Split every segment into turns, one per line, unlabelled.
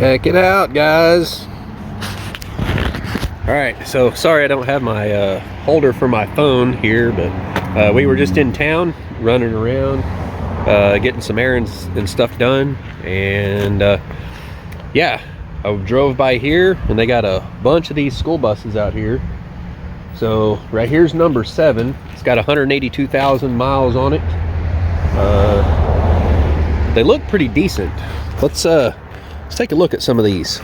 Check it out, guys. All right, so sorry I don't have my holder for my phone here, but we were just in town running around, getting some errands and stuff done, and yeah, I drove by here and they got a bunch of these school buses out here. So right here's number 7. It's got 182,000 miles on it. They look pretty decent. Let's take a look at some of these.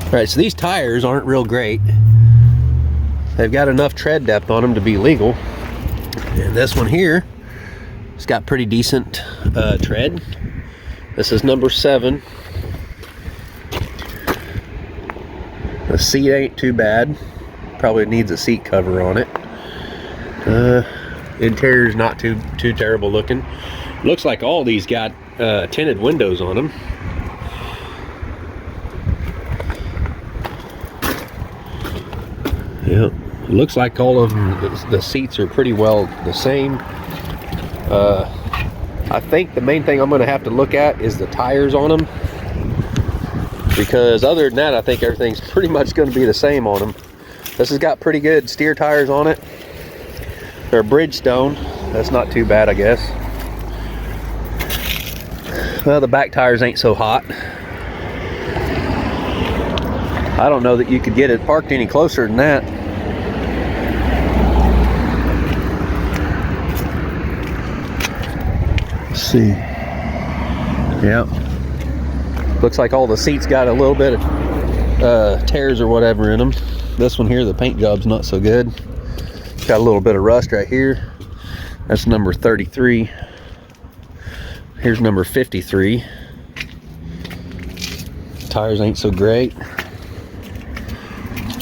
All right, so these tires aren't real great. They've got enough tread depth on them to be legal. And this one here, it's got pretty decent tread. This is number 7. The seat ain't too bad. Probably needs a seat cover on it. Interior's not too terrible looking. Looks like all these got tinted windows on them. Yep, it looks like all of them, the seats are pretty well the same. I think the main thing I'm going to have to look at is the tires on them, because other than that, I think everything's pretty much going to be the same on them. This has got pretty good steer tires on it. They're Bridgestone. That's not too bad, I guess. Well, the back tires ain't so hot. I don't know that you could get it parked any closer than that. Let's see. Yeah. Looks like all the seats got a little bit of tears or whatever in them. This one here, the paint job's not so good. Got a little bit of rust right here. That's number 33. Here's number 53. Tires ain't so great.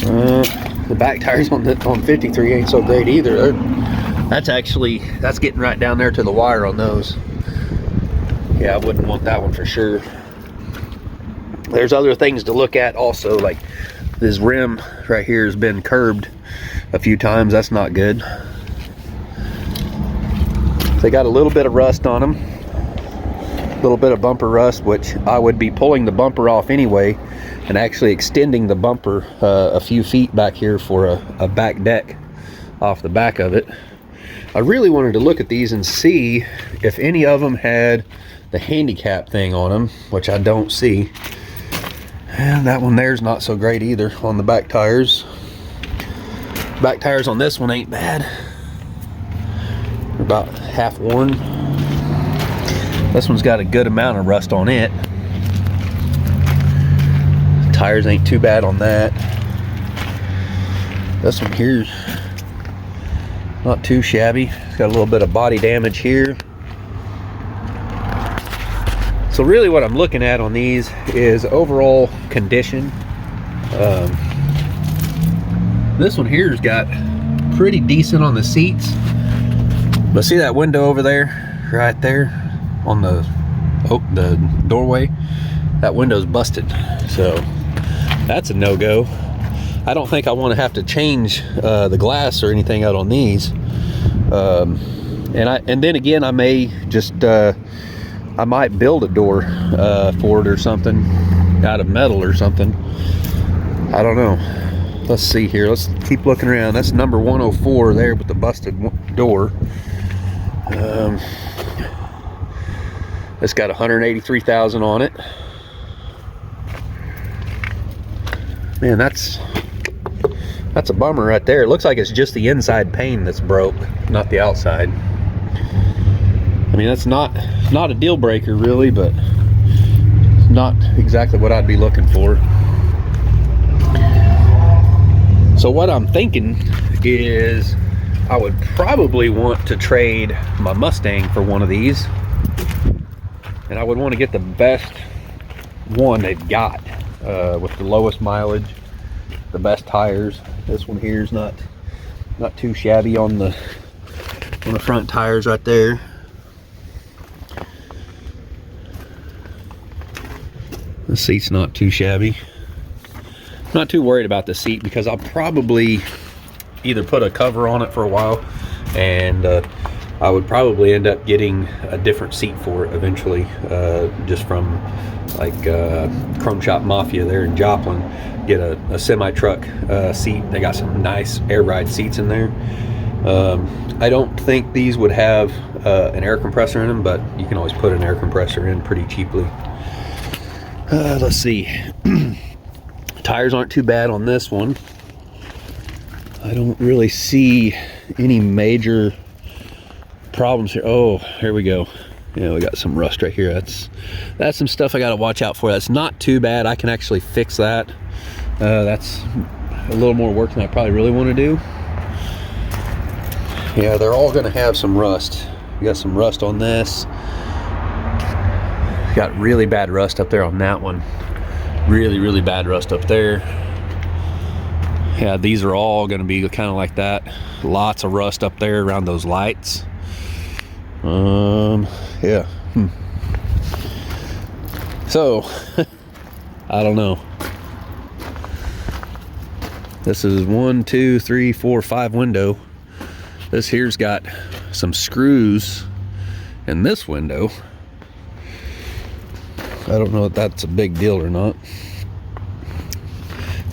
The back tires on 53 ain't so great either. That's getting right down there to the wire on those. Yeah, I wouldn't want that one for sure. There's other things to look at also, like this rim right here has been curbed a few times. That's not good. They got a little bit of rust on them, a little bit of bumper rust, which I would be pulling the bumper off anyway and actually extending the bumper a few feet back here for a back deck off the back of it. I really wanted to look at these and see if any of them had the handicap thing on them, which I don't see. And that one there's not so great either on the back tires. Back tires on this one ain't bad. They're about half worn. This one's got a good amount of rust on it. Tires ain't too bad on that. This one here's not too shabby. It's got a little bit of body damage here. So really what I'm looking at on these is overall condition. This one here's got pretty decent on the seats. But see that window over there, right there on the doorway? That window's busted. So that's a no-go. I don't think I want to have to change the glass or anything out on these. And then again, I may just I might build a door for it or something out of metal or something. I don't know. Let's see here. Let's keep looking around. That's number 104 there with the busted door. It's got 183,000 on it. Man, that's a bummer right there. It looks like it's just the inside pane that's broke, not the outside. I mean, that's not a deal breaker really, but it's not exactly what I'd be looking for. So what I'm thinking is I would probably want to trade my Mustang for one of these, and I would want to get the best one they've got with the lowest mileage, the best tires. This one here is not too shabby on the front tires right there. The seat's not too shabby. Not too worried about the seat because I'll probably either put a cover on it for a while, and I would probably end up getting a different seat for it eventually, just from like Chrome Shop Mafia there in Joplin, get a semi-truck seat. They got some nice air ride seats in there. I don't think these would have an air compressor in them, but you can always put an air compressor in pretty cheaply. Let's see. Tires aren't too bad on this one. I don't really see any major problems here. Oh, here we go. Yeah, we got some rust right here. That's some stuff I got to watch out for. That's not too bad. I can actually fix that. That's a little more work than I probably really want to do. Yeah, they're all going to have some rust. We got some rust on this. Got really bad rust up there on that one. Really bad rust up there. Yeah, these are all going to be kind of like that. Lots of rust up there around those lights. Yeah. So, I don't know. This is 1, 2, 3, 4, 5 window. This here's got some screws in this window. I don't know if that's a big deal or not.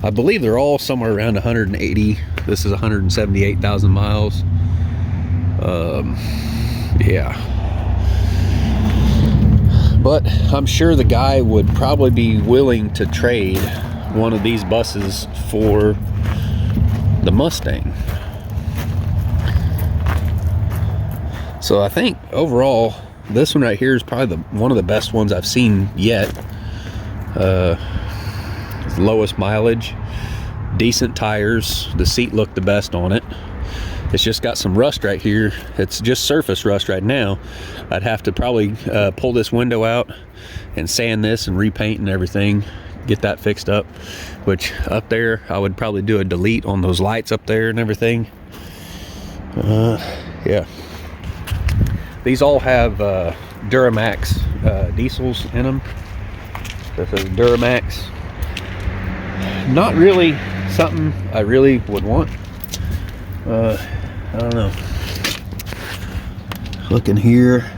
I believe they're all somewhere around 180. This is 178,000 miles. Yeah. But I'm sure the guy would probably be willing to trade one of these buses for the Mustang. So I think overall, this one right here is probably one of the best ones I've seen yet. Lowest mileage, decent tires. The seat looked the best on it. It's just got some rust right here. It's just surface rust right now. I'd have to probably pull this window out and sand this and repaint and everything, get that fixed up. Which up there, I would probably do a delete on those lights up there and everything. Yeah. These all have Duramax diesels in them. This is Duramax. Not really something I really would want. I don't know. Looking here,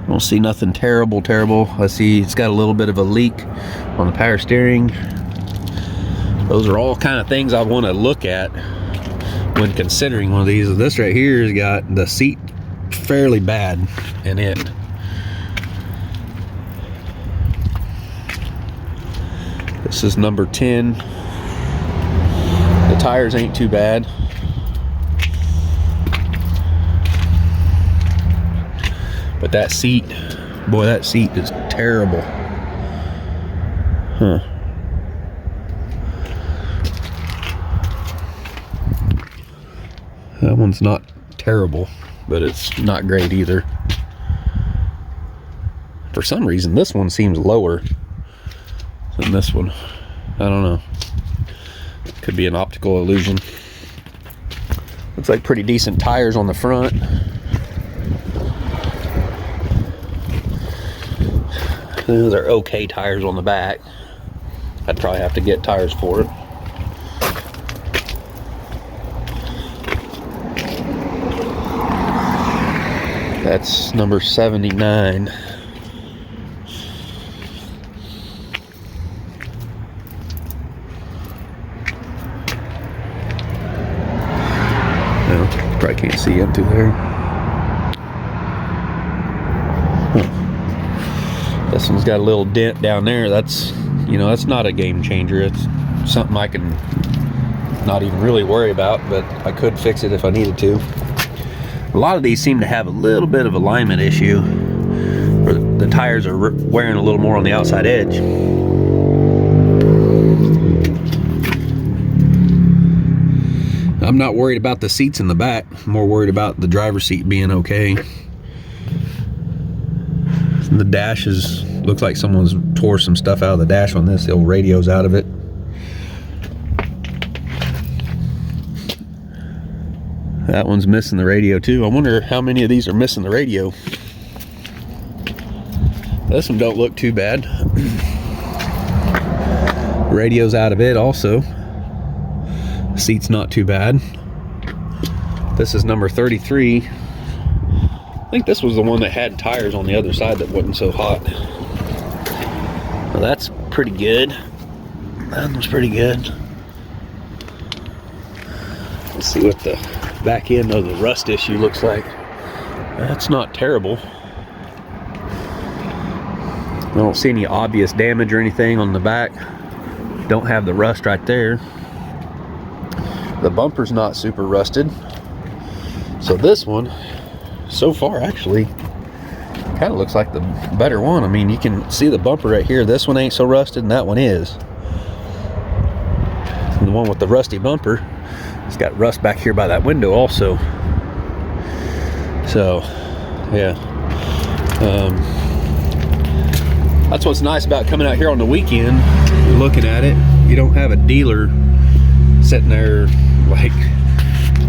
I don't see nothing terrible. I see it's got a little bit of a leak on the power steering. Those are all kind of things I want to look at when considering one of these. This right here has got the seat fairly bad in it. This is number 10. The tires ain't too bad. But that seat, boy, that seat is terrible. Huh. That one's not terrible, but it's not great either. For some reason, this one seems lower than this one. I don't know. Could be an optical illusion. Looks like pretty decent tires on the front. Those are okay tires on the back. I'd probably have to get tires for it. That's number 79. No, probably can't see into there. This one's got a little dent down there. That's, you know, that's not a game changer. It's something I can not even really worry about, but I could fix it if I needed to. A lot of these seem to have a little bit of alignment issue, where the tires are wearing a little more on the outside edge. I'm not worried about the seats in the back. I'm more worried about the driver's seat being okay. The dash looks like someone's tore some stuff out of the dash on this. The old radio's out of it. That one's missing the radio too. I wonder how many of these are missing the radio. This one don't look too bad. Radio's out of it also. Seat's not too bad. This is number 33. I think this was the one that had tires on the other side that wasn't so hot. that's pretty good. That was pretty good. Let's see what the back end of the rust issue looks like. That's not terrible. I don't see any obvious damage or anything on the back. Don't have the rust right there. The bumper's not super rusted. So this one, so far actually, kind of looks like the better one. I mean, you can see the bumper right here. This one ain't so rusted and that one is. And the one with the rusty bumper, it's got rust back here by that window also. So, yeah. That's what's nice about coming out here on the weekend, looking at it. You don't have a dealer sitting there like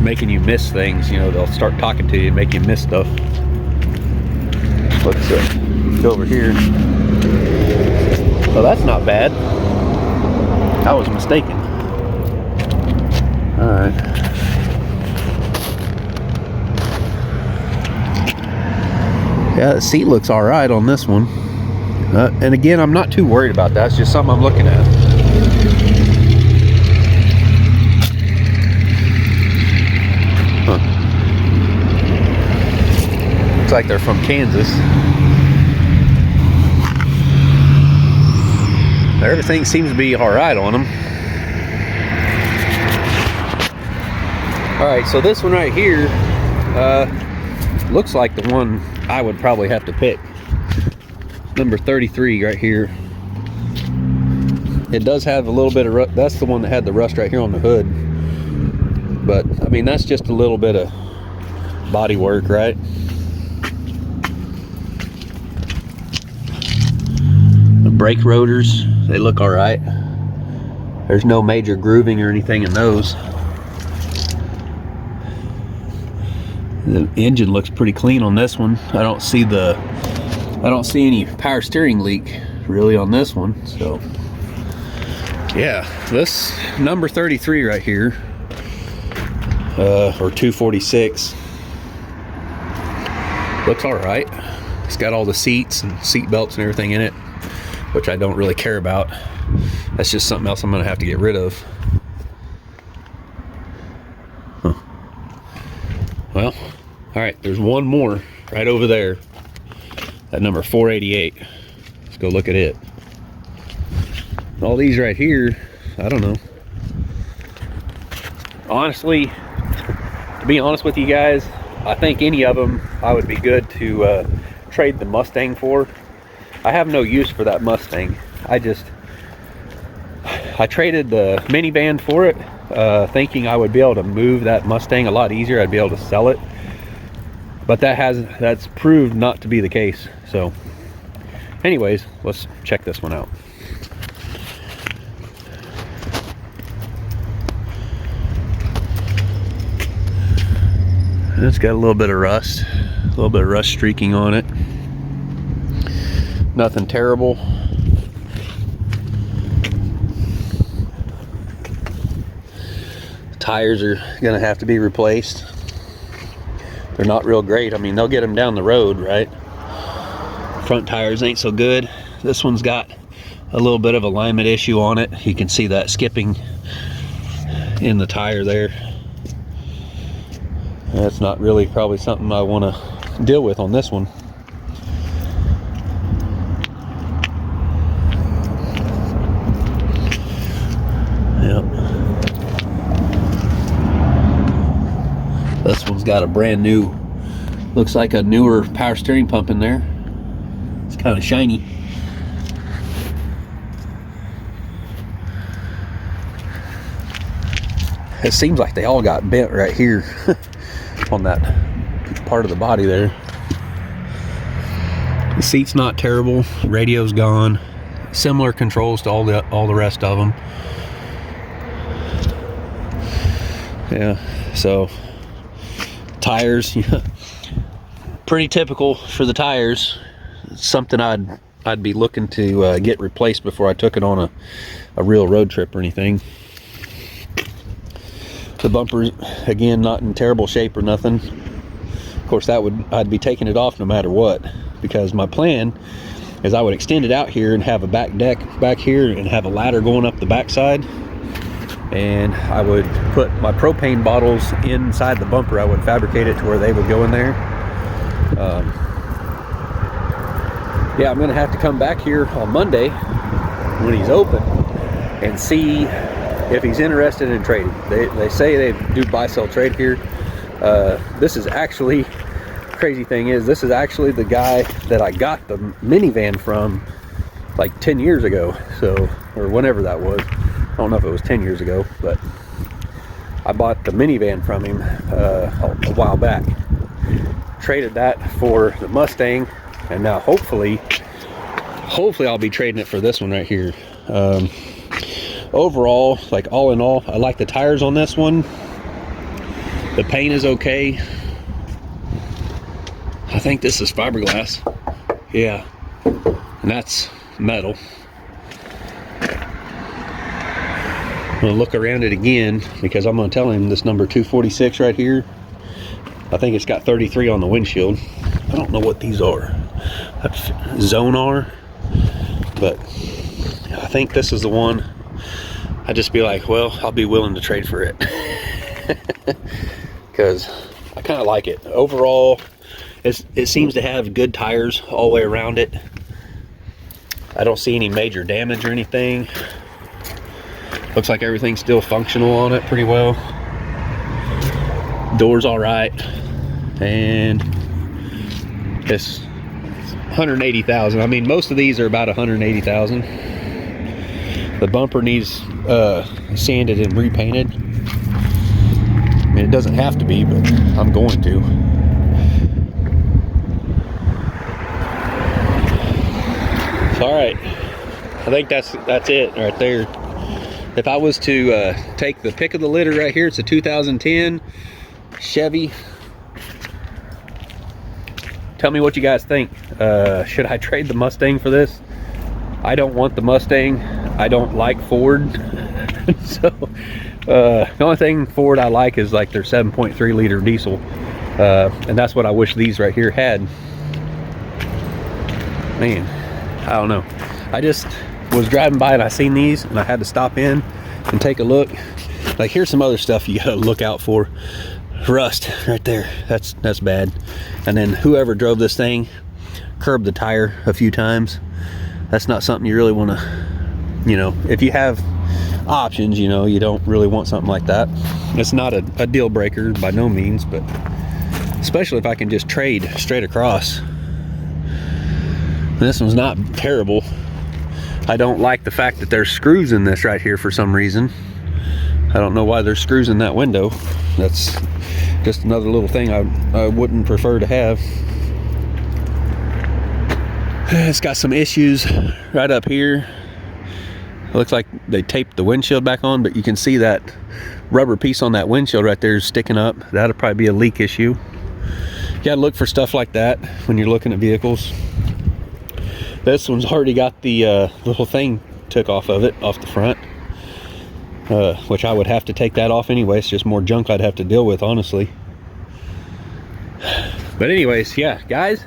making you miss things. You know, they'll start talking to you and make you miss stuff. Let's go over here. Well, that's not bad. I was mistaken. All right. Yeah, the seat looks all right on this one. And again, I'm not too worried about that. It's just something I'm looking at. Huh. Looks like they're from Kansas. Everything seems to be all right on them. All right, so this one right here looks like the one I would probably have to pick. Number 33 right here. It does have a little bit of rust. That's the one that had the rust right here on the hood. But I mean, that's just a little bit of body work, right? The brake rotors, they look all right. There's no major grooving or anything in those. The engine looks pretty clean on this one. I don't see any power steering leak really on this one. So yeah, this number 33 right here, or 246, looks all right. It's got all the seats and seat belts and everything in it, which I don't really care about. That's just something else I'm gonna have to get rid of. Huh. Well, all right, there's one more right over there. That number 488. Let's go look at it. All these right here, I don't know. Honestly, to be honest with you guys, I think any of them I would be good to trade the Mustang for. I have no use for that Mustang. I traded the minivan for it, thinking I would be able to move that Mustang a lot easier. I'd be able to sell it. But that's proved not to be the case. So anyways, let's check this one out. And it's got a little bit of rust streaking on it. Nothing terrible. The tires are gonna have to be replaced. They're not real great. I mean, they'll get them down the road, right? Front tires ain't so good. This one's got a little bit of alignment issue on it. You can see that skipping in the tire there. That's not really probably something I want to deal with on this one. Yep. This one's got a brand new, looks like a newer power steering pump in there. It's kind of shiny. It seems like they all got bent right here on that part of the body there. The seat's not terrible. Radio's gone. Similar controls to all the rest of them. Yeah. So tires, pretty typical for the tires. Something I'd be looking to get replaced before I took it on a real road trip or anything. The bumper, again, not in terrible shape or nothing. Of course, I'd be taking it off no matter what, because my plan is I would extend it out here and have a back deck back here and have a ladder going up the backside, and I would put my propane bottles inside the bumper. I would fabricate it to where they would go in there. Yeah, I'm gonna have to come back here on Monday when he's open and see if he's interested in trading. They say they do buy sell trade here. This is actually, crazy thing is, this is actually the guy that I got the minivan from like 10 years ago, so, or whenever that was. I don't know if it was 10 years ago, but I bought the minivan from him a while back. Traded that for the Mustang, and now hopefully I'll be trading it for this one right here. Overall, like all in all, I like the tires on this one. The paint is okay. I think this is fiberglass. Yeah, and that's metal. I'm gonna look around it again because I'm gonna tell him this number 246 right here. I think it's got 33 on the windshield. I don't know what these are. Zone R, but I think this is the one. I'd just be like, well, I'll be willing to trade for it because I kind of like it. Overall, it seems to have good tires all the way around it. I don't see any major damage or anything. Looks like everything's still functional on it pretty well. Door's all right, and it's 180,000. I mean, most of these are about 180,000. The bumper needs sanded and repainted. I mean, it doesn't have to be, but I'm going to. So, all right, I think that's it right there. If I was to take the pick of the litter right here, it's a 2010 Chevy. Tell me what you guys think. Should I trade the Mustang for this? I don't want the Mustang. I don't like Ford. So the only thing Ford I like is like their 7.3 liter diesel, and that's what I wish these right here had. Man, I don't know. I just was driving by and I seen these and I had to stop in and take a look. Like, here's some other stuff you gotta look out for. Rust right there, that's bad. And then whoever drove this thing curbed the tire a few times. That's not something you really want to, you know, if you have options, you know, you don't really want something like that. It's not a deal breaker by no means, but especially if I can just trade straight across. This one's not terrible. I don't like the fact that there's screws in this right here for some reason. I don't know why there's screws in that window. That's just another little thing I wouldn't prefer to have. It's got some issues right up here. It looks like they taped the windshield back on, but you can see that rubber piece on that windshield right there is sticking up. That'll probably be a leak issue. You gotta look for stuff like that when you're looking at vehicles. This one's already got the little thing took off of it, off the front, which I would have to take that off anyway. It's just more junk I'd have to deal with, honestly. But anyways, yeah, guys,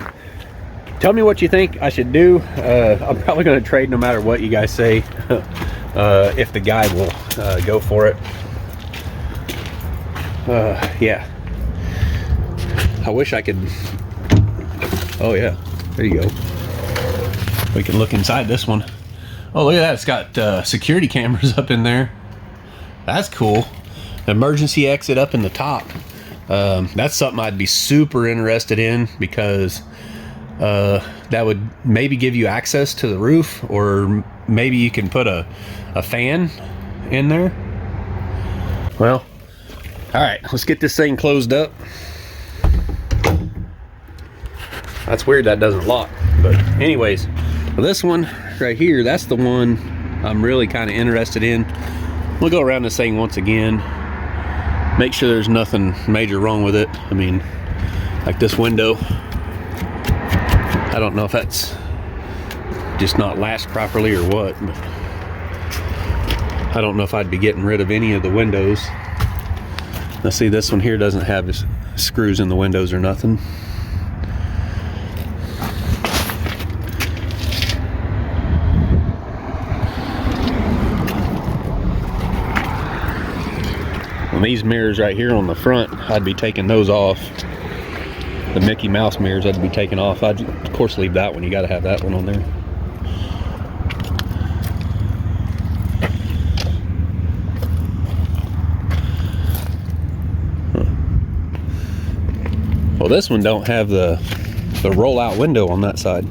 tell me what you think I should do. I'm probably going to trade no matter what you guys say, if the guy will go for it. Yeah, I wish I could. Oh yeah, there you go. We can look inside this one. Oh, look at that, it's got security cameras up in there. That's cool. Emergency exit up in the top. That's something I'd be super interested in, because that would maybe give you access to the roof, or maybe you can put a fan in there. Well, all right, let's get this thing closed up. That's weird that doesn't lock, but anyways, this one right here, that's the one I'm really kind of interested in. We'll go around this thing once again, make sure there's nothing major wrong with it. I mean, like this window, I don't know if that's just not latched properly or what, but I don't know if I'd be getting rid of any of the windows. Let's see, this one here doesn't have screws in the windows or nothing. these mirrors right here on the front, I'd be taking those off. The Mickey Mouse mirrors I'd be taking off. I'd of course leave that one. You got to have that one on there. Well, this one don't have the roll-out window on that side.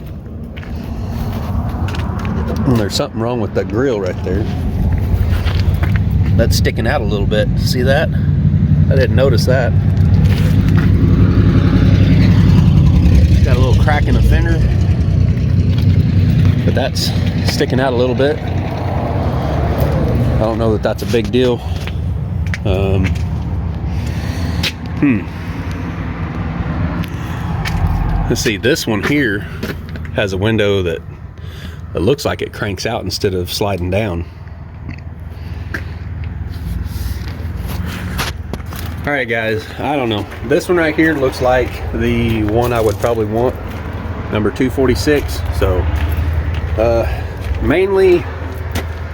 And there's something wrong with the grill right there. That's sticking out a little bit. See that? I didn't notice that. Got a little crack in the fender, but that's sticking out a little bit. I don't know that that's a big deal. Let's see, this one here has a window that it looks like it cranks out instead of sliding down. All right, guys, I don't know. This one right here looks like the one I would probably want, number 246. So mainly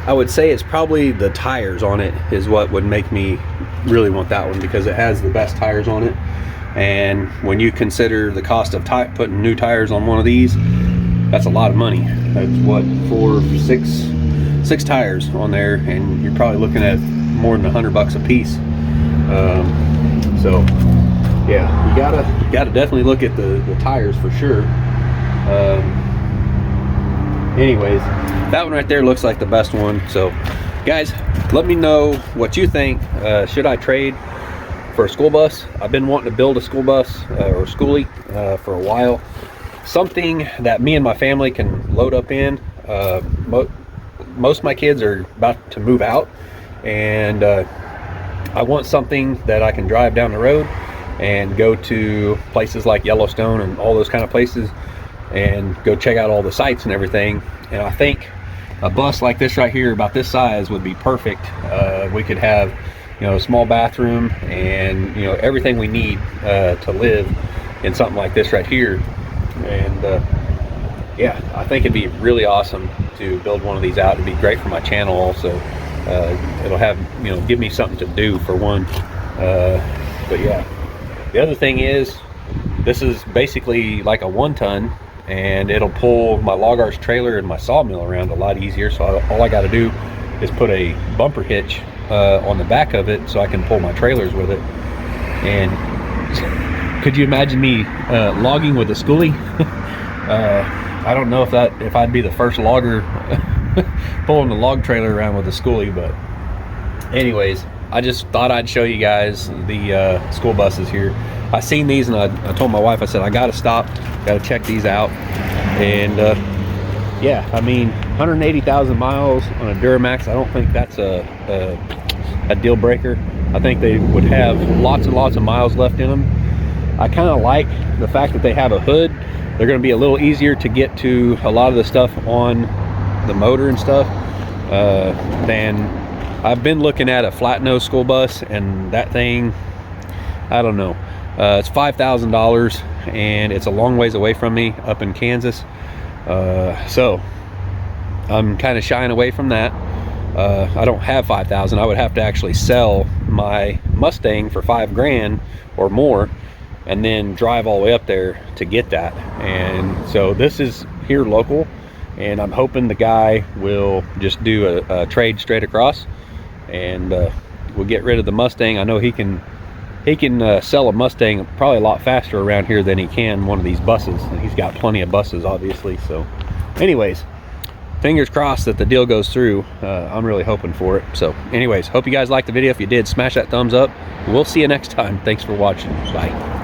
I would say it's probably the tires on it is what would make me really want that one, because it has the best tires on it. And when you consider the cost of putting new tires on one of these, that's a lot of money. That's what, six tires on there, and you're probably looking at more than $100 a piece. So yeah, you gotta definitely look at the tires for sure. Anyways, that one right there looks like the best one. So guys, let me know what you think. Should I trade for a school bus? I've been wanting to build a school bus or skoolie for a while. Something that me and my family can load up in. Most of my kids are about to move out, and I want something that I can drive down the road and go to places like Yellowstone and all those kind of places and go check out all the sites and everything. And I think a bus like this right here, about this size, would be perfect. We could have, you know, a small bathroom and, you know, everything we need to live in something like this right here. And yeah, I think it'd be really awesome to build one of these out. It'd be great for my channel also. It'll have, you know, give me something to do for one. But yeah, the other thing is, this is basically like a 1-ton, and it'll pull my log arch trailer and my sawmill around a lot easier. So all I got to do is put a bumper hitch on the back of it so I can pull my trailers with it. And could you imagine me logging with a skoolie? I don't know if I'd be the first logger pulling the log trailer around with a skoolie, but anyways, I just thought I'd show you guys the school buses here. I seen these and I told my wife, I said, I gotta stop, gotta check these out. And yeah, I mean, 180,000 miles on a Duramax, I don't think that's a deal breaker. I think they would have lots and lots of miles left in them. I kind of like the fact that they have a hood. They're going to be a little easier to get to a lot of the stuff on the motor and stuff than I've been looking at a flat nose school bus, and that thing, I don't know, it's $5,000 and it's a long ways away from me up in Kansas. So I'm kind of shying away from that. I don't have 5,000. I would have to actually sell my Mustang for $5 grand or more and then drive all the way up there to get that. And so this is here local, and I'm hoping the guy will just do a trade straight across, and we'll get rid of the Mustang. I know he can sell a Mustang probably a lot faster around here than he can one of these buses, and he's got plenty of buses obviously. So anyways, fingers crossed that the deal goes through. I'm really hoping for it. So anyways, hope you guys liked the video. If you did, smash that thumbs up. We'll see you next time. Thanks for watching. Bye.